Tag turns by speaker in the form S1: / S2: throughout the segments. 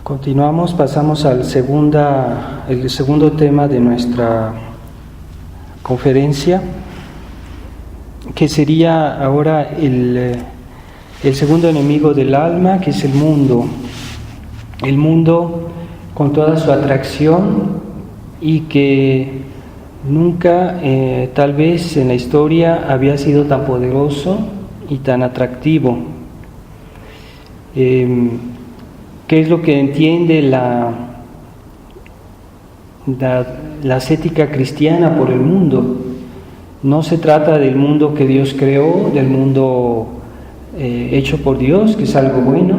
S1: Continuamos, pasamos al segundo tema de nuestra conferencia, que sería ahora el segundo enemigo del alma, que es el mundo. El mundo con toda su atracción y que nunca, tal vez en la historia, había sido tan poderoso y tan atractivo. ¿Qué es lo que entiende la ascética cristiana por el mundo? No se trata del mundo que Dios creó, del mundo hecho por Dios, que es algo bueno,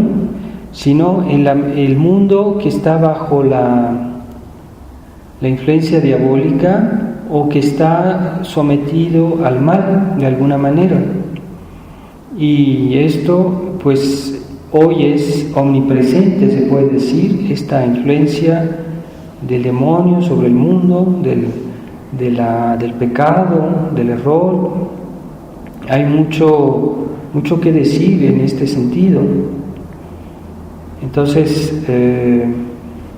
S1: sino en el mundo que está bajo la influencia diabólica o que está sometido al mal de alguna manera. Y esto, pues, hoy es omnipresente, se puede decir, esta influencia del demonio sobre el mundo, del pecado, del error. Hay mucho que decir en este sentido. Entonces,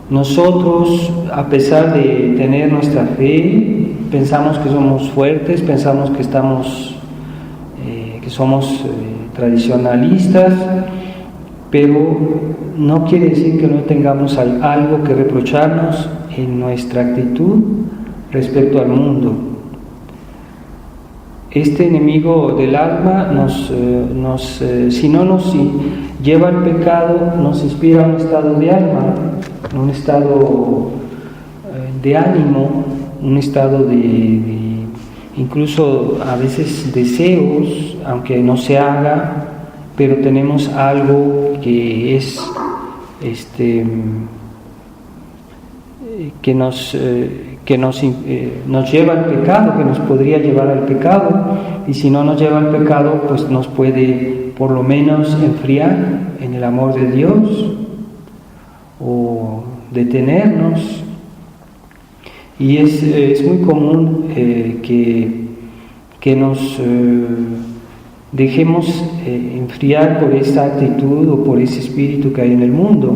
S1: nosotros, a pesar de tener nuestra fe, pensamos que somos fuertes, pensamos que somos tradicionalistas, pero no quiere decir que no tengamos algo que reprocharnos en nuestra actitud respecto al mundo. Este enemigo del alma si no nos lleva al pecado, nos inspira a un estado de alma, un estado de ánimo, un estado de incluso a veces deseos, aunque no se haga, pero tenemos algo que es que nos lleva al pecado, que nos podría llevar al pecado, y si no nos lleva al pecado, pues nos puede por lo menos enfriar en el amor de Dios o detenernos. Y es muy común que nos dejemos enfriar por esa actitud o por ese espíritu que hay en el mundo.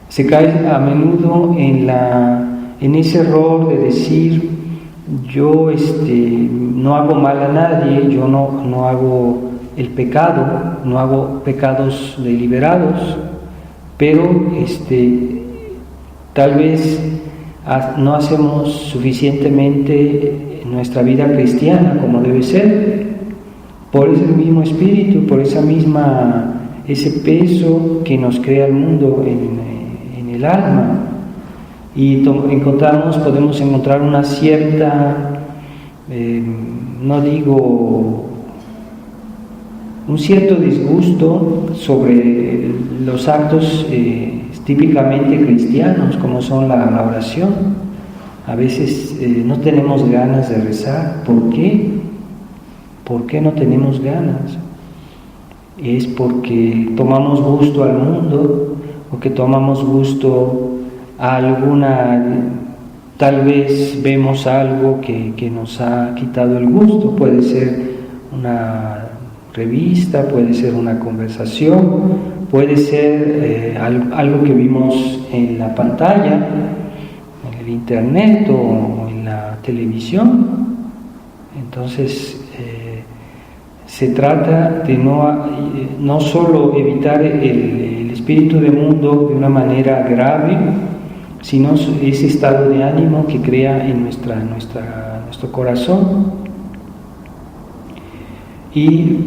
S1: Se cae a menudo en ese error de decir: yo no hago mal a nadie, yo no hago el pecado, no hago pecados deliberados, pero tal vez no hacemos suficientemente en nuestra vida cristiana como debe ser, por ese mismo espíritu, por ese peso que nos crea el mundo en el alma. Y podemos encontrar una cierta, un cierto disgusto sobre los actos típicamente cristianos, como son la oración. A veces no tenemos ganas de rezar. ¿Por qué? ¿Por qué no tenemos ganas? Es porque tomamos gusto al mundo, o que tomamos gusto a tal vez vemos algo que nos ha quitado el gusto. Puede ser una revista, puede ser una conversación, puede ser algo que vimos en la pantalla, en el internet o en la televisión. Entonces, se trata de no solo evitar el espíritu del mundo de una manera grave, sino ese estado de ánimo que crea en nuestro corazón. Y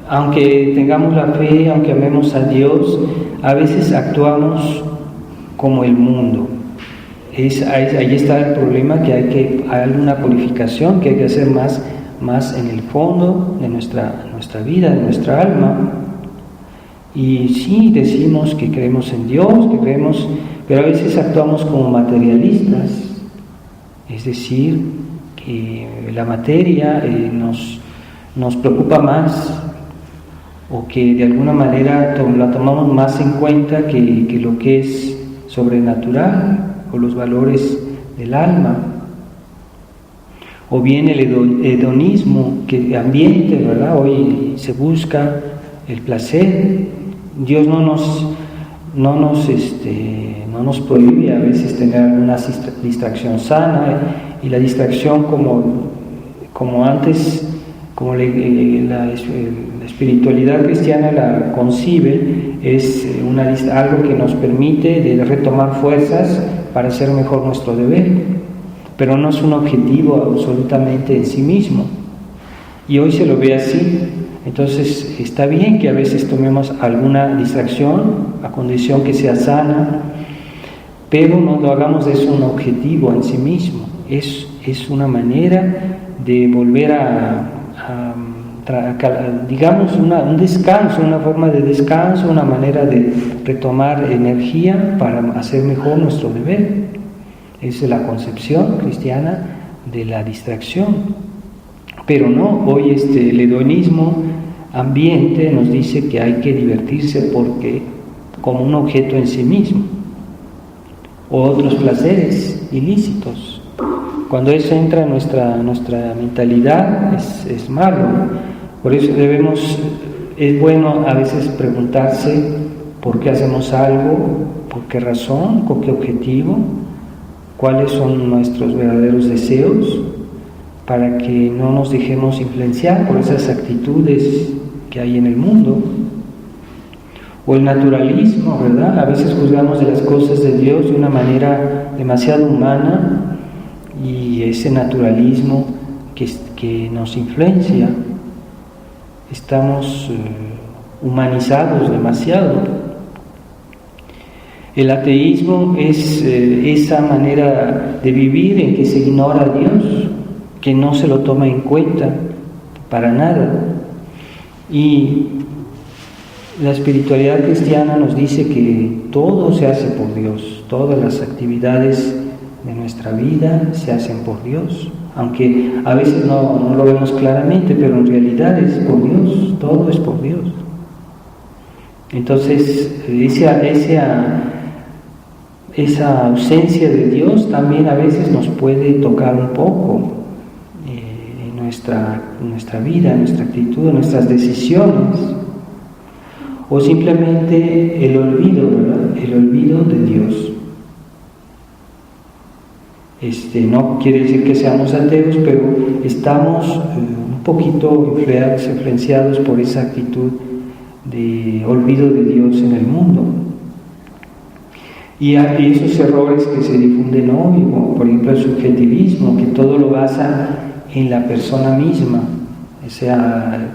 S1: aunque tengamos la fe, aunque amemos a Dios, a veces actuamos como el mundo. Ahí está el problema, que hay una purificación, que hay que hacer más en el fondo de nuestra vida, de nuestra alma. Y sí, decimos que creemos en Dios, pero a veces actuamos como materialistas, es decir, que la materia nos preocupa más, o que de alguna manera la tomamos más en cuenta que lo que es sobrenatural o los valores del alma. O bien el hedonismo que ambiente, ¿verdad? Hoy se busca el placer. Dios no no nos prohíbe a veces tener alguna distracción sana, y la distracción como antes, como la espiritualidad cristiana la concibe, es algo que nos permite de retomar fuerzas para hacer mejor nuestro deber, pero no es un objetivo absolutamente en sí mismo, y hoy se lo ve así. Entonces está bien que a veces tomemos alguna distracción a condición que sea sana, pero no lo hagamos de eso un objetivo en sí mismo. Es una manera de volver digamos un descanso, una forma de descanso, una manera de retomar energía para hacer mejor nuestro deber. Esa es la concepción cristiana de la distracción. Pero no, hoy el hedonismo ambiente nos dice que hay que divertirse como un objeto en sí mismo, o otros placeres ilícitos. Cuando eso entra en nuestra mentalidad es malo. Por eso es bueno a veces preguntarse por qué hacemos algo, por qué razón, con qué objetivo, cuáles son nuestros verdaderos deseos, para que no nos dejemos influenciar por esas actitudes que hay en el mundo. O el naturalismo, ¿verdad? A veces juzgamos de las cosas de Dios de una manera demasiado humana, y ese naturalismo que nos influencia, estamos humanizados demasiado. El ateísmo es esa manera de vivir en que se ignora a Dios, que no se lo toma en cuenta para nada. Y la espiritualidad cristiana nos dice que todo se hace por Dios, todas las actividades de nuestra vida se hacen por Dios, aunque a veces no lo vemos claramente, pero en realidad es por Dios, todo es por Dios. Entonces esa ausencia de Dios también a veces nos puede tocar un poco en nuestra vida, en nuestra actitud, en nuestras decisiones, o simplemente el olvido, ¿verdad? El olvido de Dios. No quiere decir que seamos ateos, pero estamos un poquito influenciados por esa actitud de olvido de Dios en el mundo. Y esos errores que se difunden hoy, como por ejemplo el subjetivismo, que todo lo basa en la persona misma, o sea,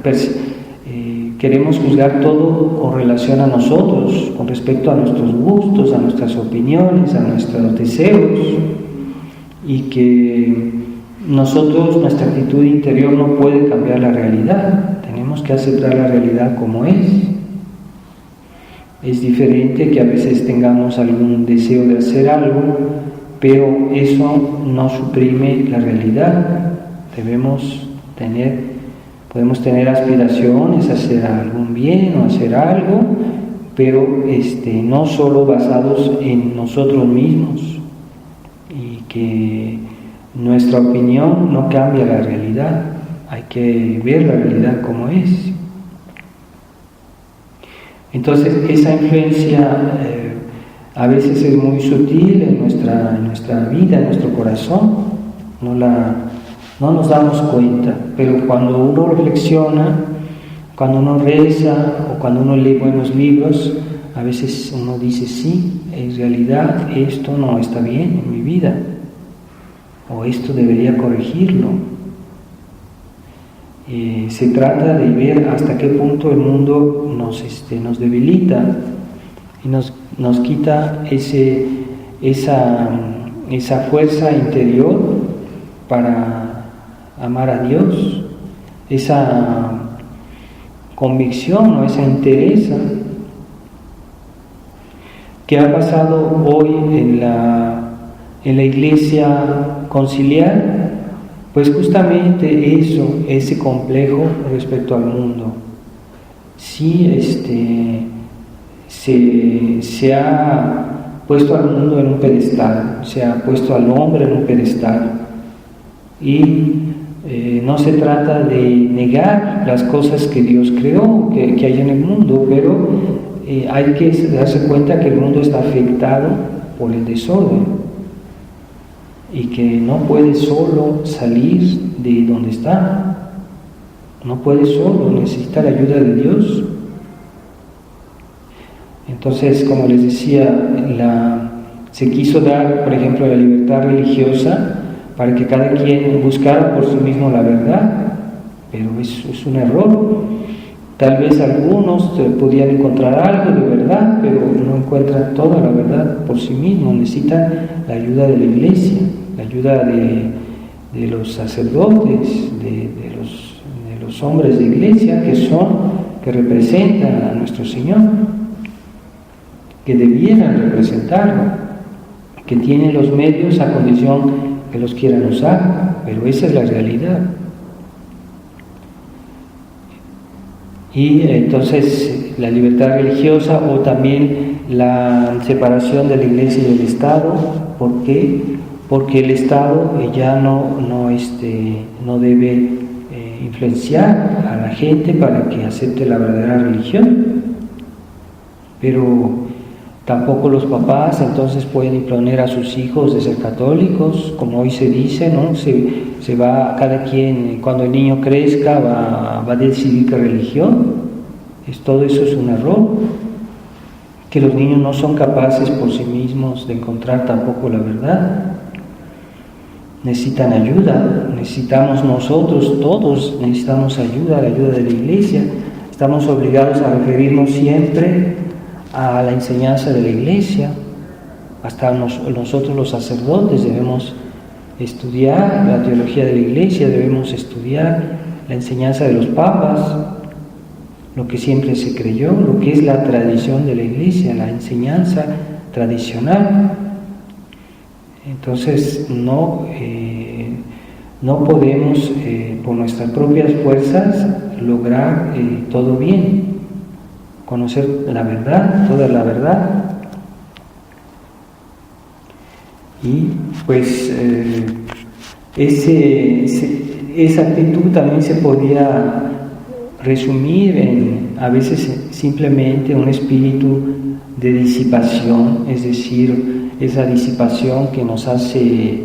S1: queremos juzgar todo con relación a nosotros, con respecto a nuestros gustos, a nuestras opiniones, a nuestros deseos, y que nuestra actitud interior no puede cambiar la realidad, tenemos que aceptar la realidad como es. Es diferente que a veces tengamos algún deseo de hacer algo, pero eso no suprime la realidad. Podemos tener aspiraciones a hacer algún bien o hacer algo, pero no solo basados en nosotros mismos, y que nuestra opinión no cambia la realidad. Hay que ver la realidad como es. Entonces esa influencia a veces es muy sutil en nuestra vida, en nuestro corazón, no nos damos cuenta, pero cuando uno reflexiona, cuando uno reza o cuando uno lee buenos libros, a veces uno dice, sí, en realidad esto no está bien en mi vida, o esto debería corregirlo. Se trata de ver hasta qué punto el mundo nos debilita y nos quita esa fuerza interior para amar a Dios, esa convicción o esa entereza que ha pasado hoy en la iglesia conciliar. Pues justamente ese complejo respecto al mundo, sí, se ha puesto al mundo en un pedestal, se ha puesto al hombre en un pedestal, y no se trata de negar las cosas que Dios creó, que hay en el mundo, pero hay que darse cuenta que el mundo está afectado por el desorden y que no puede solo salir de donde está, no puede solo, necesita la ayuda de Dios. Entonces, como les decía, se quiso dar, por ejemplo, la libertad religiosa para que cada quien buscara por sí mismo la verdad, pero eso es un error. Tal vez algunos podían encontrar algo de verdad, pero no encuentran toda la verdad por sí mismos. Necesitan la ayuda de la Iglesia, la ayuda de los sacerdotes, de los hombres de Iglesia que representan a nuestro Señor, que debieran representarlo, que tienen los medios a condición que los quieran usar, pero esa es la realidad. Y entonces la libertad religiosa o también la separación de la Iglesia y del Estado. ¿Por qué? Porque el Estado ya no debe influenciar a la gente para que acepte la verdadera religión, pero tampoco los papás entonces pueden imponer a sus hijos de ser católicos, como hoy se dice, ¿no? Se va, cada quien, cuando el niño crezca, va a decidir qué religión. Todo eso es un error, que los niños no son capaces por sí mismos de encontrar tampoco la verdad. Necesitan ayuda, necesitamos nosotros, todos necesitamos ayuda, la ayuda de la Iglesia. Estamos obligados a referirnos siempre a la enseñanza de la Iglesia. Hasta nosotros los sacerdotes debemos estudiar la teología de la Iglesia, debemos estudiar la enseñanza de los papas, lo que siempre se creyó, lo que es la tradición de la Iglesia, la enseñanza tradicional. Entonces no podemos por nuestras propias fuerzas lograr todo bien, conocer la verdad, toda la verdad. Y pues esa actitud también se podía resumir en a veces simplemente un espíritu de disipación, es decir, esa disipación que nos hace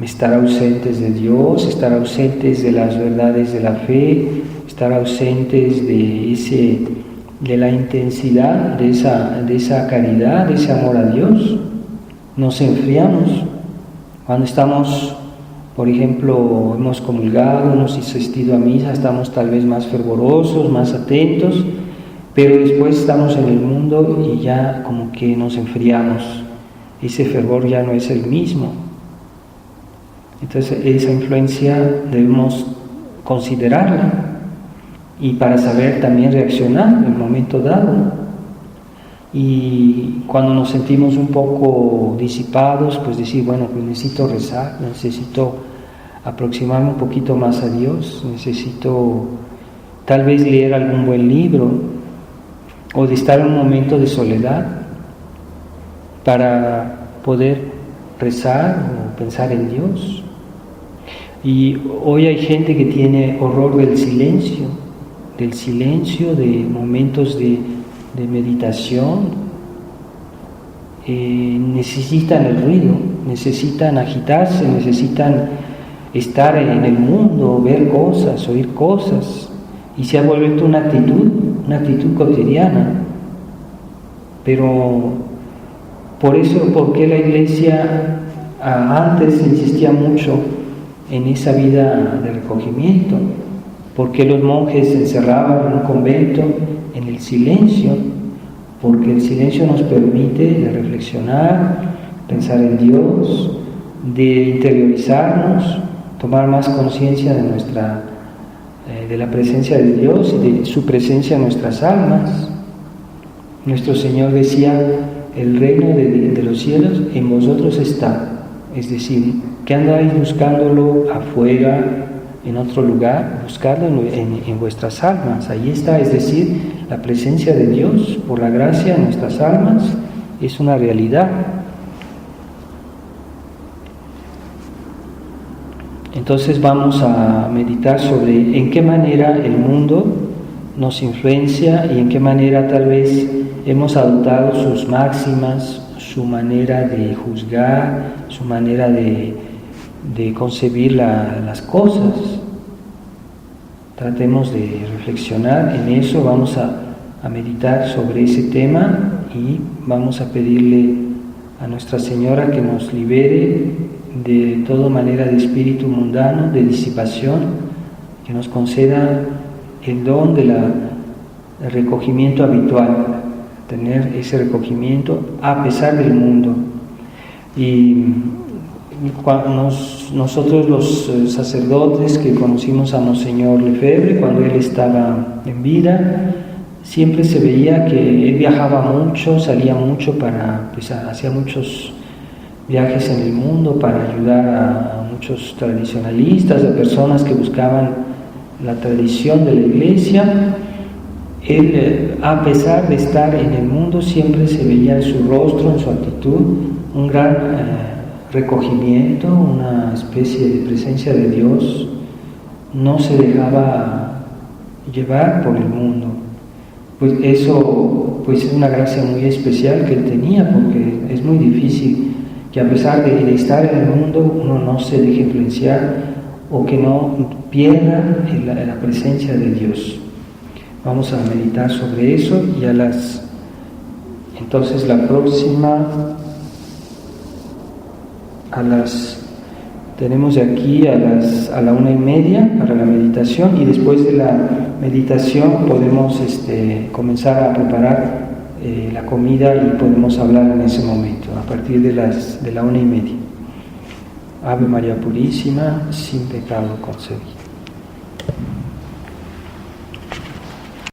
S1: estar ausentes de Dios, estar ausentes de las verdades de la fe, estar ausentes de la intensidad de esa caridad, de ese amor a Dios. Nos enfriamos cuando estamos, por ejemplo, hemos comulgado, hemos asistido a misa, estamos tal vez más fervorosos, más atentos, pero después estamos en el mundo y ya como que nos enfriamos, ese fervor ya no es el mismo. Entonces esa influencia debemos considerarla y para saber también reaccionar en el momento dado. Y cuando nos sentimos un poco disipados, pues decir, bueno, pues necesito rezar, necesito aproximarme un poquito más a Dios, necesito tal vez leer algún buen libro o de estar en un momento de soledad para poder rezar o pensar en Dios. Y hoy hay gente que tiene horror del silencio, de momentos de meditación. Necesitan el ruido, necesitan agitarse, necesitan estar en el mundo, ver cosas, oír cosas, y se ha vuelto una actitud cotidiana. Pero por eso, ¿por qué la Iglesia antes insistía mucho en esa vida de recogimiento? ¿Por qué los monjes se encerraban en un convento en el silencio? Porque el silencio nos permite reflexionar, pensar en Dios, de interiorizarnos, tomar más conciencia de la presencia de Dios y de su presencia en nuestras almas. Nuestro Señor decía, el reino de los cielos en vosotros está, es decir, que andáis buscándolo afuera, en otro lugar, buscarlo en vuestras almas, ahí está, es decir, la presencia de Dios por la gracia en nuestras almas es una realidad. Entonces vamos a meditar sobre en qué manera el mundo nos influencia y en qué manera tal vez hemos adoptado sus máximas, su manera de juzgar, su manera de concebir las cosas. Tratemos de reflexionar en eso, vamos a meditar sobre ese tema y vamos a pedirle a Nuestra Señora que nos libere de toda manera de espíritu mundano, de disipación, que nos conceda el don del recogimiento habitual, tener ese recogimiento a pesar del mundo. Y nosotros los sacerdotes que conocimos a Monseñor Lefebvre cuando él estaba en vida, siempre se veía que él viajaba mucho, salía mucho hacía muchos viajes en el mundo para ayudar a muchos tradicionalistas, a personas que buscaban la tradición de la Iglesia. Él, a pesar de estar en el mundo, siempre se veía en su rostro, en su actitud, un gran recogimiento, una especie de presencia de Dios. No se dejaba llevar por el mundo. Pues eso es una gracia muy especial que él tenía, porque es muy difícil que a pesar de estar en el mundo uno no se deje influenciar o que no pierda la presencia de Dios. Vamos a meditar sobre eso y entonces la próxima tenemos de aquí a la 1:30 para la meditación, y después de la meditación podemos comenzar a preparar la comida y podemos hablar en ese momento, a partir de la 1:30. Ave María Purísima, sin pecado concebida.